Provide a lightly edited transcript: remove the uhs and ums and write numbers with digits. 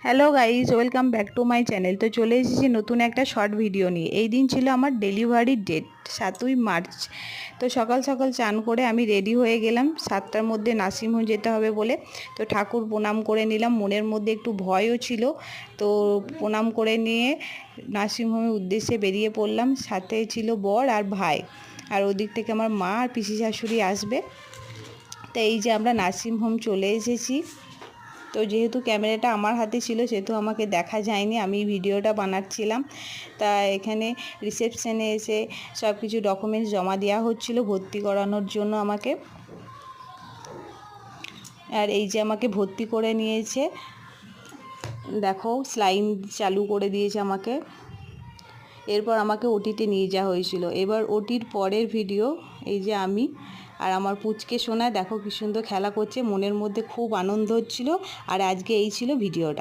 Hello guys, welcome back to my channel. তো চলে এসেছি নতুন একটা শর্ট ভিডিও নিয়ে। এই দিন ছিল আমার ডেলিভারির ডেট, 7ই মার্চ। তো সকাল সকাল চান করে আমি রেডি হয়ে গেলাম, 7টার মধ্যে নার্সিংহোম যেতে হবে বলে। তো ঠাকুর প্রণাম করে নিলাম, মনের মধ্যে একটু ভয়ও ছিল। তো প্রণাম করে নিয়ে নার্সিংহোমের উদ্দেশ্যে বেরিয়ে পড়লাম। সাথে ছিল বর আর ভাই, আর ওদিক থেকে আমার মা আর পিসি শাশুড়ি আসবে। তো এই যে আমরা নার্সিংহোম চলে এসেছি। তো যেহেতু ক্যামেরাটা আমার হাতে ছিল সেহেতু আমাকে দেখা যায়নি, আমি ভিডিওটা বানাচ্ছিলাম। তা এখানে রিসেপশনে এসে সব কিছু ডকুমেন্টস জমা দেওয়া হচ্ছিল ভর্তি করানোর জন্য আমাকে। আর এই যে আমাকে ভর্তি করে নিয়েছে, দেখো স্লাইন চালু করে দিয়েছে আমাকে। এরপর আমাকে ওটিতে নিয়ে যাওয়া হয়েছিল। এবার ওটির পরের ভিডিও। এই যে আমি আর আমার পুচকে সোনা দেখো কি সুন্দর খেলা করছে, মনের মধ্যে খুব আনন্দ হচ্ছিল। আর আজকে এই ছিল ভিডিওটা।